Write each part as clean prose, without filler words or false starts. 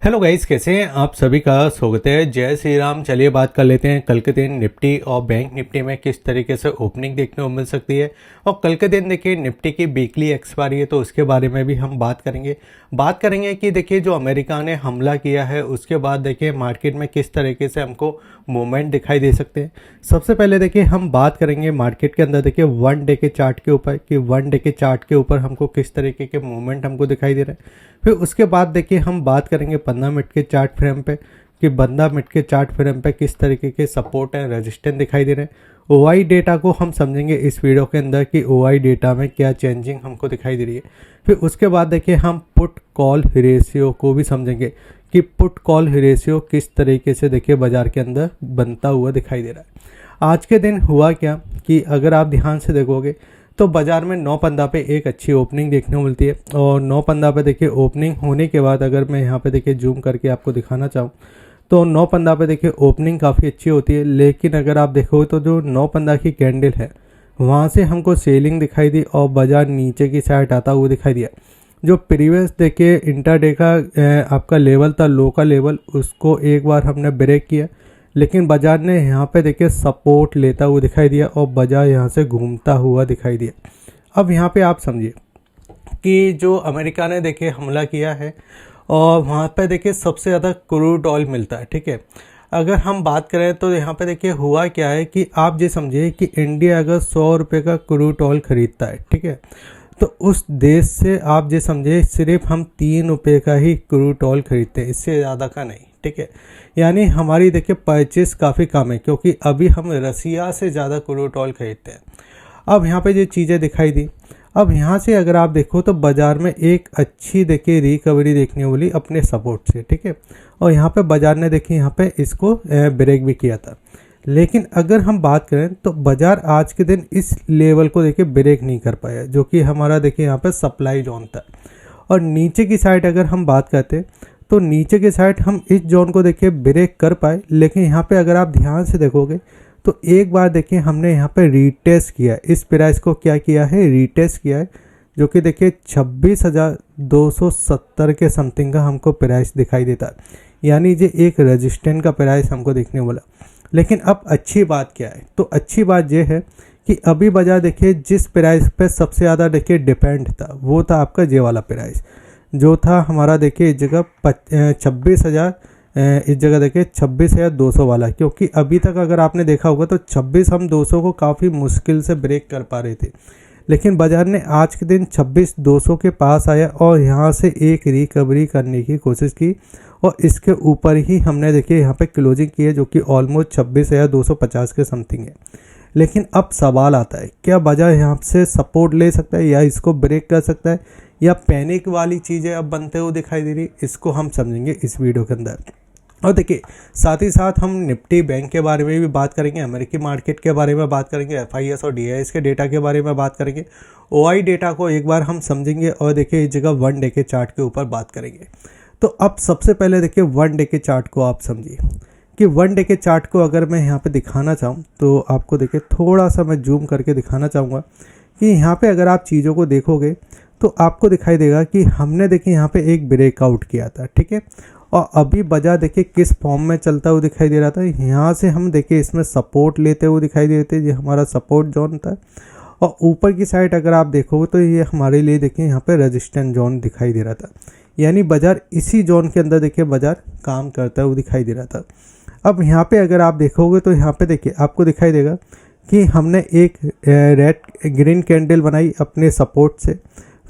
Hello guys, कैसे हैं आप? सभी का स्वागत है। जय श्री राम। चलिए बात कर लेते हैं कल के दिन निफ्टी और बैंक निफ्टी में किस तरीके से ओपनिंग देखने को मिल सकती है। और कल के दिन देखिए निफ्टी की वीकली एक्सपायरी है, तो उसके बारे में भी हम बात करेंगे कि देखिए जो अमेरिका ने हमला किया है उसके बाद देखिए मार्केट में किस तरीके से हमको मूवमेंट दिखाई दे सकते हैं। सबसे पहले देखिए हम बात करेंगे मार्केट के अंदर देखिए वन डे के चार्ट के ऊपर कि वन डे के चार्ट के ऊपर हमको किस तरीके के मूवमेंट हमको दिखाई दे रहे हैं। फिर उसके बाद देखिए हम बात करेंगे 15 मिनट के चार्ट फ्रेम पे कि 15 मिनट के चार्ट फ्रेम पे किस तरीके के सपोर्ट एंड रेजिस्टेंस दिखाई दे रहे हैं। ओआई डेटा को हम समझेंगे इस वीडियो के अंदर कि ओआई डेटा में क्या चेंजिंग हमको दिखाई दे रही है। फिर उसके बाद देखिए हम पुट कॉल रेशियो को भी समझेंगे कि पुट कॉल रेशियो किस तरीके से देखिए बाजार के अंदर बनता हुआ दिखाई दे रहा है। आज के दिन हुआ क्या कि अगर आप ध्यान से देखोगे तो बाजार में 9.15 पे एक अच्छी ओपनिंग देखने को मिलती है। और 9.15 पे देखिए ओपनिंग होने के बाद अगर मैं यहाँ पे देखिए जूम करके आपको दिखाना चाहूँ तो 9.15 पे देखिए ओपनिंग काफ़ी अच्छी होती है। लेकिन अगर आप देखोगे तो जो 9.15 की कैंडल है वहाँ से हमको सेलिंग दिखाई दी और बाजार नीचे की साइड आता हुआ दिखाई दिया। जो प्रीवियस देखिए इंटरडे का आपका लेवल था, लो का लेवल, उसको एक बार हमने ब्रेक किया, लेकिन बाजार ने यहाँ पे देखिए सपोर्ट लेता हुआ दिखाई दिया और बाजार यहाँ से घूमता हुआ दिखाई दिया। अब यहाँ पे आप समझिए कि जो अमेरिका ने देखिए हमला किया है और वहाँ पे देखिए सबसे ज़्यादा क्रूड ऑयल मिलता है, ठीक है। अगर हम बात करें तो यहाँ पे देखिए हुआ क्या है कि आप ये समझिए कि इंडिया अगर 100 रुपये का क्रूड ऑयल खरीदता है, ठीक है, तो उस देश से आप ये समझिए सिर्फ हम 3 रुपये का ही क्रूड ऑयल खरीदते हैं, इससे ज़्यादा का नहीं, ठीक है। यानी हमारी देखिए परचेस काफ़ी कम है क्योंकि अभी हम रसिया से ज़्यादा क्रूड ऑयल खरीदते हैं। अब यहाँ पे ये चीज़ें दिखाई दी। अब यहाँ से अगर आप देखो तो बाज़ार में एक अच्छी देखिए रिकवरी देखने वाली अपने सपोर्ट से, ठीक है। और यहाँ पे बाज़ार ने देखिए यहाँ पे इसको ब्रेक भी किया था। लेकिन अगर हम बात करें तो बाज़ार आज के दिन इस लेवल को देखिए ब्रेक नहीं कर पाया, जो कि हमारा देखिए यहाँ पे सप्लाई जोन था। और नीचे की साइड अगर हम बात करते हैं तो नीचे के साइड हम इस जोन को देखिए ब्रेक कर पाए। लेकिन यहाँ पे अगर आप ध्यान से देखोगे तो एक बार देखिए हमने यहाँ पे रीटेस्ट किया, इस प्राइस को क्या किया है, रीटेस्ट किया है, जो कि देखिए 26,270 के समथिंग का हमको प्राइस दिखाई देता है। यानी ये एक रेजिस्टेंस का प्राइस हमको देखने वाला। लेकिन अब अच्छी बात क्या है, तो अच्छी बात ये है कि अभी बाजार देखिए जिस प्राइस पे सबसे ज़्यादा देखिए डिपेंड था वो था आपका ये वाला प्राइस, जो था हमारा देखिए इस जगह 26,000, इस जगह देखिए 26,200 वाला। क्योंकि अभी तक अगर आपने देखा होगा तो 26,200 को काफ़ी मुश्किल से ब्रेक कर पा रहे थे। लेकिन बाजार ने आज के दिन 26,200 के पास आया और यहाँ से एक रिकवरी करने की कोशिश की और इसके ऊपर ही हमने देखिए यहाँ पे क्लोजिंग की है, जो कि ऑलमोस्ट 26,250 के समथिंग है। लेकिन अब सवाल आता है, क्या बाजार यहाँ से सपोर्ट ले सकता है या इसको ब्रेक कर सकता है, या पैनिक वाली चीज़ें अब बनते हुए दिखाई दे रही, इसको हम समझेंगे इस वीडियो के अंदर। और देखिए साथ ही साथ हम निफ्टी बैंक के बारे में भी बात करेंगे, अमेरिकी मार्केट के बारे में बात करेंगे, एफआईएस और डीआईएस के डेटा के बारे में बात करेंगे, ओआई डेटा को एक बार हम समझेंगे और देखिए इस जगह वन डे के चार्ट के ऊपर बात करेंगे। तो अब सबसे पहले देखिए वन डे के चार्ट को आप समझिए कि वन डे के चार्ट को अगर मैं यहाँ पे दिखाना चाहूँ तो आपको देखिए थोड़ा सा मैं जूम करके दिखाना चाहूँगा कि यहाँ पे अगर आप चीज़ों को देखोगे तो आपको दिखाई देगा कि हमने देखिए यहाँ पे एक ब्रेकआउट किया था, ठीक है। और अभी बाजार देखिए किस फॉर्म में चलता हुआ दिखाई दे रहा था। यहाँ से हम देखिए इसमें सपोर्ट लेते हुए दिखाई दे रहे थे, ये हमारा सपोर्ट जोन था। और ऊपर की साइड अगर आप देखोगे तो ये हमारे लिए देखिए यहाँ पे रेजिस्टेंस जोन दिखाई दे रहा था। यानी बाजार इसी जोन के अंदर देखिए बाजार काम करता हुआ दिखाई दे रहा था। अब यहाँ पे अगर आप देखोगे तो यहाँ पे देखिए आपको दिखाई देगा कि हमने एक रेड ग्रीन कैंडल बनाई अपने सपोर्ट से।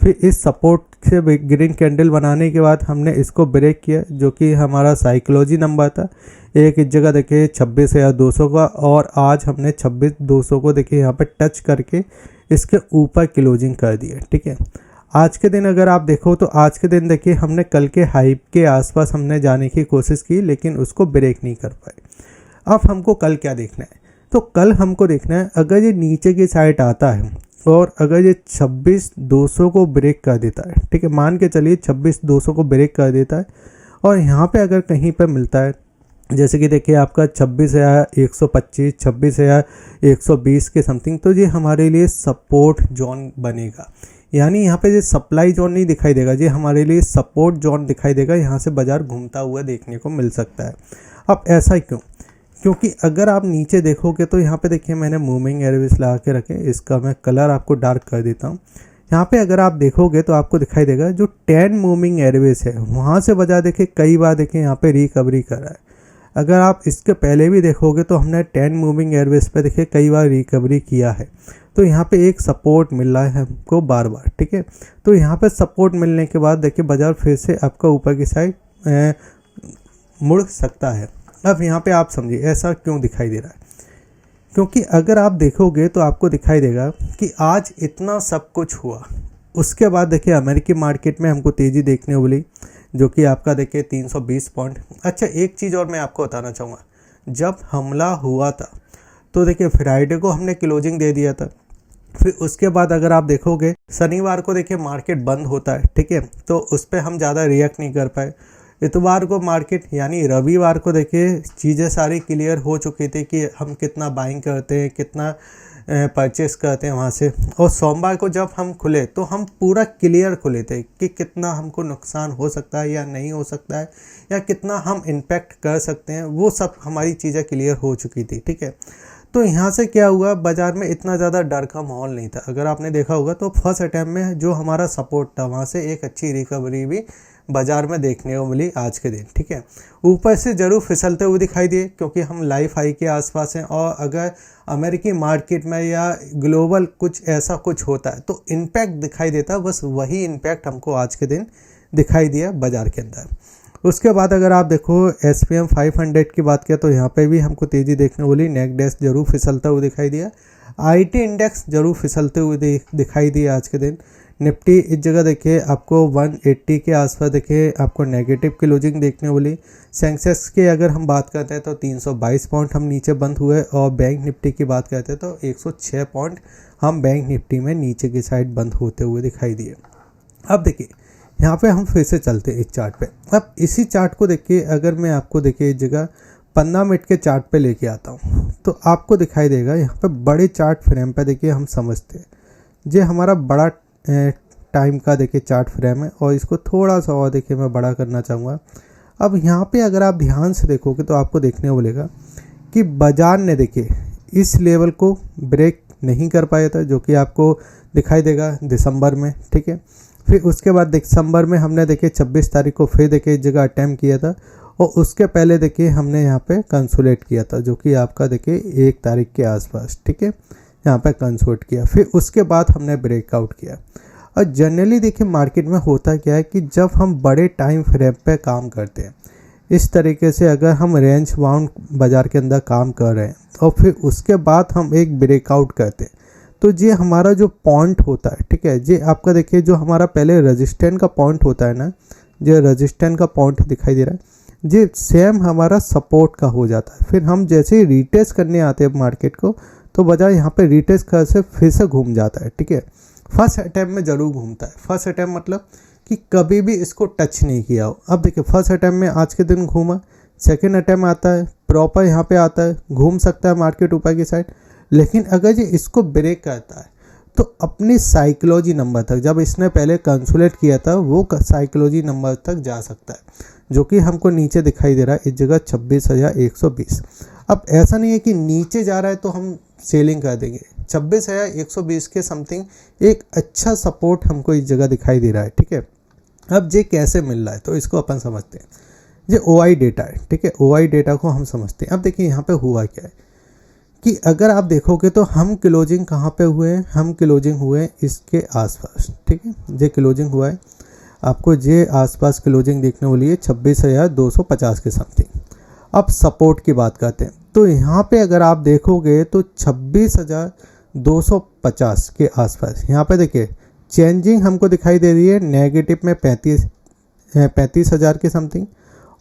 फिर इस सपोर्ट से ग्रीन कैंडल बनाने के बाद हमने इसको ब्रेक किया, जो कि हमारा साइकोलॉजी नंबर था। एक इस जगह देखिए 26,200 का, और आज हमने 26,200 को देखिए यहाँ पे टच करके इसके ऊपर क्लोजिंग कर दी है, ठीक है। आज के दिन अगर आप देखो तो आज के दिन देखिए हमने कल के हाइप के आसपास हमने जाने की कोशिश की, लेकिन उसको ब्रेक नहीं कर पाए। अब हमको कल क्या देखना है, तो कल हमको देखना है अगर ये नीचे की साइड आता है और अगर ये 26,200 को ब्रेक कर देता है, ठीक है, मान के चलिए 26,200 को ब्रेक कर देता है और यहाँ पे अगर कहीं पे मिलता है, जैसे कि देखिए आपका 26,125, 26,120 के समथिंग, तो ये हमारे लिए सपोर्ट जोन बनेगा। यानी यहाँ पे जो सप्लाई जोन नहीं दिखाई देगा, ये हमारे लिए सपोर्ट जोन दिखाई देगा। यहाँ से बाजार घूमता हुआ देखने को मिल सकता है। अब ऐसा क्यों? क्योंकि अगर आप नीचे देखोगे तो यहाँ पे देखिए मैंने मूविंग एवरेज लगा के रखे, इसका मैं कलर आपको डार्क कर देता हूँ। यहाँ पे अगर आप देखोगे तो आपको दिखाई देगा जो 10 मूविंग एवरेज है वहाँ से बाजार देखिए कई बार देखिए यहाँ पे रिकवरी कर रहा है। अगर आप इसके पहले भी देखोगे तो हमने 10 मूविंग एवरेज पे देखिए कई बार रिकवरी किया है। तो यहाँ पे एक सपोर्ट मिल रहा है हमको बार बार, ठीक है। तो यहाँ पे सपोर्ट मिलने के बाद देखिए बाजार फिर से आपका ऊपर की साइड मुड़ सकता है। अब यहाँ पे आप समझिए ऐसा क्यों दिखाई दे रहा है, क्योंकि अगर आप देखोगे तो आपको दिखाई देगा कि आज इतना सब कुछ हुआ, उसके बाद देखिए अमेरिकी मार्केट में हमको तेज़ी देखने को मिली, जो कि आपका देखिए 320 पॉइंट। अच्छा, एक चीज़ और मैं आपको बताना चाहूँगा, जब हमला हुआ था तो देखिए फ्राइडे को हमने क्लोजिंग दे दिया था। फिर उसके बाद अगर आप देखोगे शनिवार को देखिए मार्केट बंद होता है, ठीक है, तो उस पर हम ज़्यादा रिएक्ट नहीं कर पाए। इतवार को मार्केट यानी रविवार को देखिए चीज़ें सारी क्लियर हो चुकी थी कि हम कितना बाइंग करते हैं, कितना परचेस करते हैं वहाँ से। और सोमवार को जब हम खुले तो हम पूरा क्लियर खुले थे कि कितना हमको नुकसान हो सकता है या नहीं हो सकता है, या कितना हम इम्पैक्ट कर सकते हैं, वो सब हमारी चीज़ें क्लियर हो चुकी थी, ठीक है। तो यहाँ से क्या हुआ, बाज़ार में इतना ज़्यादा डर का माहौल नहीं था। अगर आपने देखा होगा तो फर्स्ट अटैम्प में जो हमारा सपोर्ट था वहाँ से एक अच्छी रिकवरी भी बाज़ार में देखने को मिली आज के दिन, ठीक है। ऊपर से ज़रूर फिसलते हुए दिखाई दिए क्योंकि हम लाइफ हाई के आसपास हैं, और अगर अमेरिकी मार्केट में या ग्लोबल कुछ ऐसा कुछ होता है तो इम्पैक्ट दिखाई देता, बस वही इम्पैक्ट हमको आज के दिन दिखाई दिया बाज़ार के अंदर। उसके बाद अगर आप देखो SPM 500 की बात किया तो यहाँ पे भी हमको तेज़ी देखने वाली, नेक डेस्क जरूर फिसलता हुआ दिखाई दिया, IT इंडेक्स जरूर फिसलते हुए दिखाई दिया आज के दिन। निफ्टी इस जगह देखिए आपको 180 के आसपास देखिए आपको नेगेटिव क्लोजिंग देखने वाली। सेंसेक्स की अगर हम बात करते हैं तो 322 पॉइंट हम नीचे बंद हुए, और बैंक निफ्टी की बात करते हैं तो 106 पॉइंट हम बैंक निफ्टी में नीचे की साइड बंद होते हुए दिखाई दिए। अब देखिए यहाँ पे हम फिर से चलते हैं इस चार्ट पे। अब इसी चार्ट को देखिए अगर मैं आपको देखिए इस जगह 15 मिनट के चार्ट पे लेके आता हूँ तो आपको दिखाई देगा यहाँ पे बड़े चार्ट फ्रेम पे देखिए हम समझते हैं ये हमारा बड़ा टाइम का देखिए चार्ट फ्रेम है, और इसको थोड़ा सा और देखिए मैं बड़ा करना चाहूँगा। अब यहाँ पे अगर आप ध्यान से देखोगे तो आपको देखने को मिलेगा कि बाजार ने देखिए इस लेवल को ब्रेक नहीं कर पाया था, जो कि आपको दिखाई देगा दिसंबर में, ठीक है। फिर उसके बाद दिसंबर में हमने देखिए 26 तारीख को फिर देखिए इस जगह अटैम्प्ट किया था, और उसके पहले देखिए हमने यहाँ पे कंसोलिडेट किया था, जो कि आपका देखिए 1 तारीख के आसपास, ठीक है, यहाँ पे कंसोलिडेट किया। फिर उसके बाद हमने ब्रेकआउट किया। और जनरली देखिए मार्केट में होता क्या है कि जब हम बड़े टाइम फ्रेम पे काम करते हैं, इस तरीके से अगर हम रेंज बाउंड बाज़ार के अंदर काम कर रहे हैं और फिर उसके बाद हम एक ब्रेकआउट करते हैं, तो ये हमारा जो पॉइंट होता है, ठीक है, ये आपका देखिए जो हमारा पहले रेजिस्टेंस का पॉइंट होता है ना, जो रेजिस्टेंस का पॉइंट दिखाई दे रहा है, ये सेम हमारा सपोर्ट का हो जाता है। फिर हम जैसे ही रिटेस्ट करने आते हैं मार्केट को तो बाजार यहाँ पे रिटेस्ट कर से फिर से घूम जाता है, ठीक है। फर्स्ट अटैम्प्ट में ज़रूर घूमता है। फर्स्ट अटैम्प्ट मतलब कि कभी भी इसको टच नहीं किया हो। अब देखिए फर्स्ट अटैम्प्ट में आज के दिन घूमा, सेकेंड अटैम्प्ट आता है प्रॉपर यहाँ पे आता है, घूम सकता है मार्केट ऊपर की साइड, लेकिन अगर ये इसको ब्रेक करता है तो अपनी साइकोलॉजी नंबर तक, जब इसने पहले कंसोलिडेट किया था वो साइकोलॉजी नंबर तक जा सकता है, जो कि हमको नीचे दिखाई दे रहा है इस जगह 26,120। अब ऐसा नहीं है कि नीचे जा रहा है तो हम सेलिंग कर देंगे। 26,120 के समथिंग एक अच्छा सपोर्ट हमको इस जगह दिखाई दे रहा है, ठीक है। अब ये कैसे मिल रहा है तो इसको अपन समझते हैं। ये OI डेटा है, ठीक है, OI डेटा को हम समझते हैं। अब देखिए यहाँ पे हुआ क्या है कि अगर आप देखोगे तो हम क्लोजिंग कहाँ पे हुए हैं, हम क्लोजिंग हुए इसके आसपास, ठीक है, ये क्लोजिंग हुआ है, आपको ये आसपास क्लोजिंग देखने वाली है 26,250 के समथिंग। अब सपोर्ट की बात करते हैं तो यहाँ पे अगर आप देखोगे तो 26,250 के आसपास यहाँ पे देखिए चेंजिंग हमको दिखाई दे रही है नेगेटिव में 35,000 के समथिंग।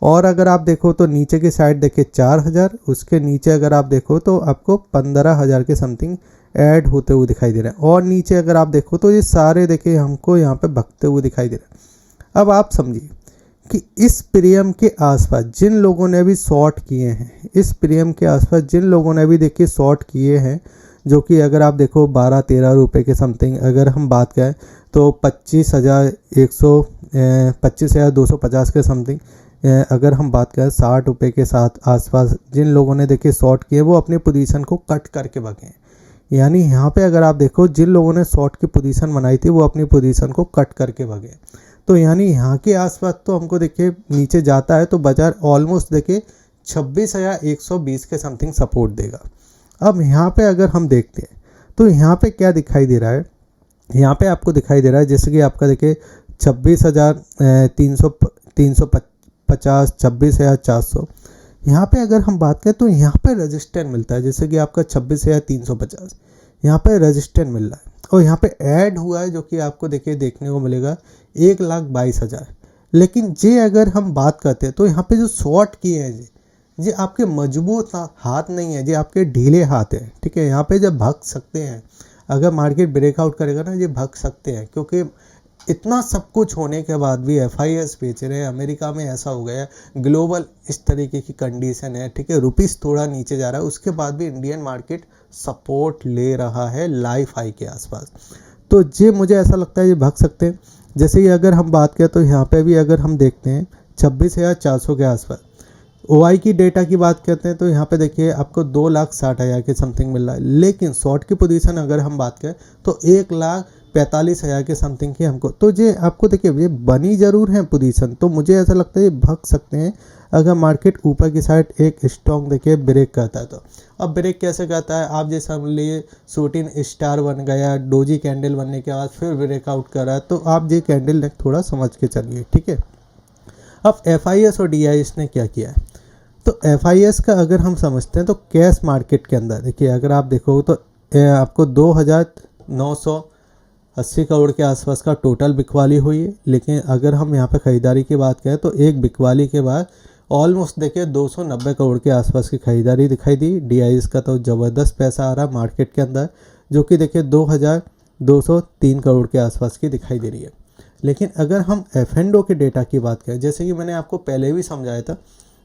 और अगर आप देखो तो नीचे की साइड देखिए 4,000, उसके नीचे अगर आप देखो तो आपको 15,000 के समथिंग ऐड होते हुए दिखाई दे रहा है। और नीचे अगर आप देखो तो ये सारे देखिए हमको यहाँ पे भगते हुए दिखाई दे रहा है। अब आप समझिए कि इस प्रीमियम के आसपास जिन लोगों ने भी शॉर्ट किए हैं, इस प्रीमियम के आसपास जिन लोगों ने भी देखिए शॉर्ट किए हैं, जो कि अगर आप देखो 12-13 रुपये के समथिंग अगर हम बात करें तो 25,250 के समथिंग अगर हम बात करें 60 रुपये के साथ आसपास जिन लोगों ने देखिए शॉर्ट किए वो अपनी पोजीशन को कट करके भागे। यानी यहाँ पे अगर आप देखो जिन लोगों ने शॉर्ट की पोजीशन बनाई थी वो अपनी पोजीशन को कट करके भागे। तो यानी यहाँ के आसपास तो हमको देखिए नीचे जाता है तो बाजार ऑलमोस्ट देखिए 26,120 के समथिंग सपोर्ट देगा। अब यहाँ पे अगर हम देखते हैं तो यहाँ पे क्या दिखाई दे रहा है, यहाँ पे आपको दिखाई दे रहा है जैसे कि आपका देखिए 26,350, 26,400। यहाँ पे अगर हम बात करें तो यहाँ पे रेजिस्टेंस मिलता है जैसे कि आपका 26,350 यहाँ पे रेजिस्टेंस मिल रहा है और यहाँ पे ऐड हुआ है जो कि आपको देखिए देखने को मिलेगा 1,22,000। लेकिन जे अगर हम बात करते हैं तो यहाँ पे जो शॉर्ट किए हैं जी आपके मजबूत हाथ नहीं है, जी आपके ढीले हाथ हैं। ठीक है, यहाँ पे जब भाग सकते हैं, अगर मार्केट ब्रेकआउट करेगा ना ये भाग सकते हैं, क्योंकि इतना सब कुछ होने के बाद भी FIS बेच रहे हैं। अमेरिका में ऐसा हो गया है, ग्लोबल इस तरीके की कंडीशन है। ठीक है, रुपीस थोड़ा नीचे जा रहा है, उसके बाद भी इंडियन मार्केट सपोर्ट ले रहा है लाइफ हाई के आसपास। तो ये मुझे ऐसा लगता है ये भाग सकते हैं। जैसे ही अगर हम बात करें तो यहाँ पे भी अगर हम देखते हैं 26,400 के आसपास। OI की डेटा की बात करते हैं तो यहाँ पे देखिए आपको 2,60,000 के समथिंग मिल रहा है। लेकिन शॉर्ट की पोजीशन अगर हम बात करें तो 1,45,000 के समथिंग की हमको, तो ये आपको देखिए ये बनी जरूर है पोजीशन, तो मुझे ऐसा लगता है ये भाग सकते हैं अगर मार्केट ऊपर की साइड एक स्ट्रॉन्ग देखिए ब्रेक करता है तो। अब ब्रेक कैसे करता है, आप जैसे समझ लिए शूटिंग स्टार बन गया, डोजी कैंडल बनने के बाद फिर ब्रेकआउट कर रहा है, तो आप ये कैंडल थोड़ा समझ के चलिए। ठीक है, अब FIS और DIS ने क्या किया है, तो FIS का अगर हम समझते हैं तो कैश मार्केट के अंदर देखिए अगर आप देखो तो आपको 2,980 करोड़ के आसपास का टोटल बिकवाली हुई है। लेकिन अगर हम यहाँ पे ख़रीदारी की बात करें तो एक बिकवाली के बाद ऑलमोस्ट देखिए 290 करोड़ के आसपास की खरीदारी दिखाई दी। DIS का तो ज़बरदस्त पैसा आ रहा है मार्केट के अंदर, जो कि देखिए 2,203 करोड़ के आसपास की दिखाई दे रही है। लेकिन अगर हम F&O के डेटा की बात करें, जैसे कि मैंने आपको पहले भी समझाया था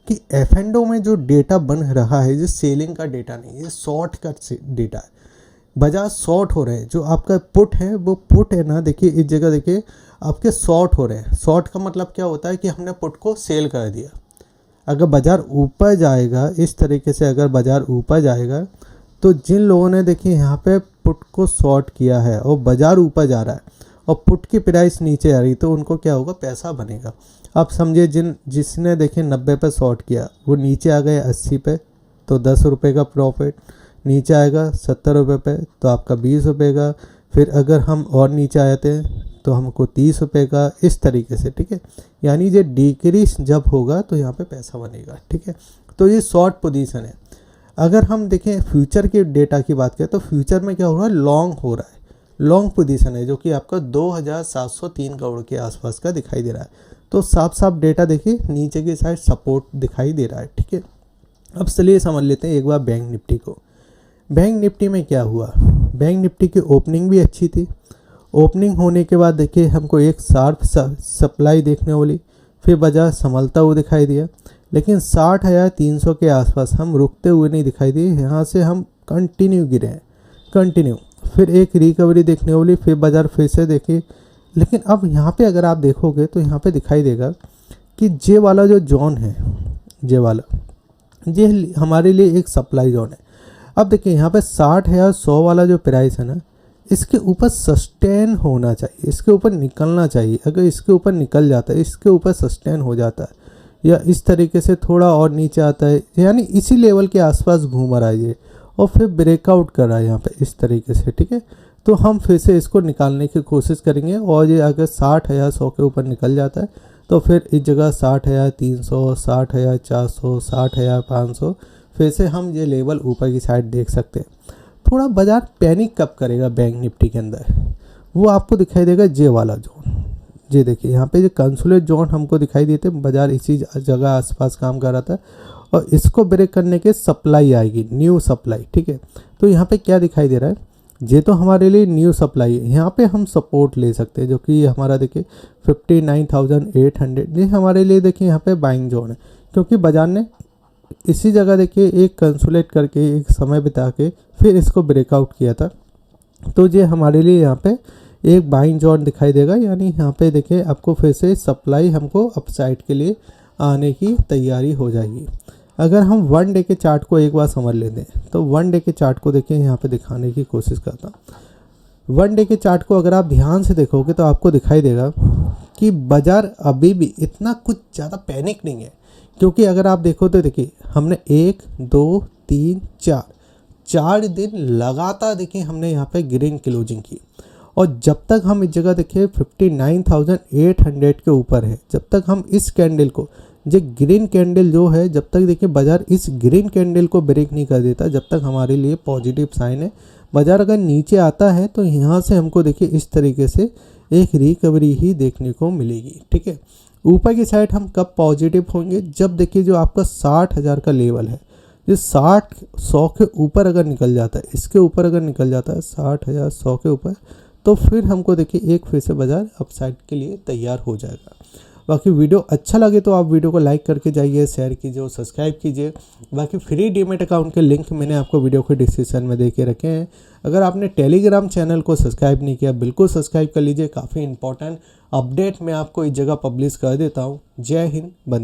कि F&O में जो डेटा बन रहा है ये सेलिंग का डेटा नहीं, ये शॉर्ट का डेटा है। बाजार शॉर्ट हो रहे हैं, जो आपका पुट है वो पुट है ना, देखिए इस जगह देखिए आपके शॉर्ट हो रहे हैं। शॉर्ट का मतलब क्या होता है कि हमने पुट को सेल कर दिया। अगर बाजार ऊपर जाएगा इस तरीके से, अगर बाजार ऊपर जाएगा तो जिन लोगों ने देखिए यहाँ पे पुट को शॉर्ट किया है और बाजार ऊपर जा रहा है और पुट की प्राइस नीचे आ रही, तो उनको क्या होगा, पैसा बनेगा। आप समझिए जिसने देखिए 90 पे शॉर्ट किया वो नीचे आ गए 80 पे, तो 10 रुपये का प्रॉफिट। नीचे आएगा 70 रुपये पे तो आपका 20 रुपये का। फिर अगर हम और नीचे आए थे तो हमको 30 रुपये का, इस तरीके से। ठीक है, यानी ये डिक्रीज जब होगा तो यहाँ पे पैसा बनेगा। ठीक है, तो ये शॉर्ट पोजीशन है। अगर हम देखें फ्यूचर के डेटा की बात करें तो फ्यूचर में क्या हो रहा है, लॉन्ग हो रहा है, लॉन्ग पोजीशन है, जो कि आपका 2,703 करोड़ के आसपास का दिखाई दे रहा है। तो साफ साफ डेटा देखिए नीचे की साइड सपोर्ट दिखाई दे रहा है। ठीक है, अब चलिए समझ लेते हैं एक बार बैंक निफ्टी को। बैंक निफ्टी में क्या हुआ, बैंक निफ्टी की ओपनिंग भी अच्छी थी। ओपनिंग होने के बाद देखिए हमको एक शार्प सप्लाई देखने वाली, फिर बाजार संभलता हुआ दिखाई दिया। लेकिन 60,300 के आसपास हम रुकते हुए नहीं दिखाई दिए, यहाँ से हम कंटिन्यू गिरे हैं, कंटिन्यू। फिर एक रिकवरी देखने वाली, फिर बाजार फिर से देखिए। लेकिन अब यहाँ पे अगर आप देखोगे तो यहाँ पे दिखाई देगा कि जे वाला जो जोन है, जे वाला ये हमारे लिए एक सप्लाई जोन है। अब देखिए यहाँ पे 60,100 वाला जो प्राइस है ना, इसके ऊपर सस्टेन होना चाहिए, इसके ऊपर निकलना चाहिए। अगर इसके ऊपर निकल जाता है, इसके ऊपर सस्टेन हो जाता है या इस तरीके से थोड़ा और नीचे आता है, यानी इसी लेवल के आसपास घूम रहा है ये, और फिर ब्रेकआउट कर रहा है यहाँ पे इस तरीके से। ठीक है, तो हम फिर से इसको निकालने की कोशिश करेंगे, और ये अगर 60,100 के ऊपर निकल जाता है तो फिर इस जगह 60,300, 60,400, 60,500 फिर से हम ये लेवल ऊपर की साइड देख सकते हैं। थोड़ा बाजार पैनिक कब करेगा बैंक निफ्टी के अंदर, वो आपको दिखाई देगा जे वाला जोन। ये देखिए यहाँ पे जो कंसोलिडेट जोन हमको दिखाई देते, बाजार इसी जगह आसपास काम कर रहा था, और इसको ब्रेक करने के सप्लाई आएगी, न्यू सप्लाई। ठीक है, तो यहाँ पे क्या दिखाई दे रहा है, ये तो हमारे लिए न्यू सप्लाई है। यहाँ पे हम सपोर्ट ले सकते हैं, जो कि हमारा देखिए 59,800, ये हमारे लिए देखिए यहाँ पे बाइंग जोन है, क्योंकि बाजार ने इसी जगह देखिए एक कंसोलेट करके एक समय बिता के फिर इसको ब्रेकआउट किया था। तो ये हमारे लिए यहाँ पे एक बाइंग जोन दिखाई देगा, यानी यहाँ पे देखिए आपको फिर से सप्लाई हमको अपसाइड के लिए आने की तैयारी हो जाएगी। अगर हम 1 डे के चार्ट को एक बार समझ लेते हैं तो 1 डे के चार्ट को देखिए यहाँ पे दिखाने की कोशिश करता हूँ। 1 डे के चार्ट को अगर आप ध्यान से देखोगे तो आपको दिखाई देगा कि बाजार अभी भी इतना कुछ ज़्यादा पैनिक नहीं है, क्योंकि अगर आप देखो तो देखिए हमने 1 2 3 4 दिन लगातार देखिए हमने यहाँ पे ग्रीन क्लोजिंग की, और जब तक हम इस जगह देखिए 59,800 के ऊपर है, जब तक हम इस कैंडल को जो ग्रीन कैंडल जो है, जब तक देखिए बाजार इस ग्रीन कैंडल को ब्रेक नहीं कर देता, जब तक हमारे लिए पॉजिटिव साइन है। बाजार अगर नीचे आता है तो यहाँ से हमको देखिए इस तरीके से एक रिकवरी ही देखने को मिलेगी। ठीक है, ऊपर की साइड हम कब पॉजिटिव होंगे, जब देखिए जो आपका 60,000 का लेवल है, जो 60-100 के ऊपर अगर निकल जाता है, इसके ऊपर अगर निकल जाता है 60,000-100 के ऊपर, तो फिर हमको देखिए एक फिर से बाजार अपसाइड के लिए तैयार हो जाएगा। बाकी वीडियो अच्छा लगे तो आप वीडियो को लाइक करके जाइए, शेयर कीजिए और सब्सक्राइब कीजिए। बाकी फ्री डीमेट अकाउंट के लिंक मैंने आपको वीडियो के डिस्क्रिप्शन में दे के रखे हैं। अगर आपने टेलीग्राम चैनल को सब्सक्राइब नहीं किया, बिल्कुल सब्सक्राइब कर लीजिए। काफ़ी इंपॉर्टेंट अपडेट मैं आपको इस जगह पब्लिश कर देता हूँ। जय हिंद, वंदे।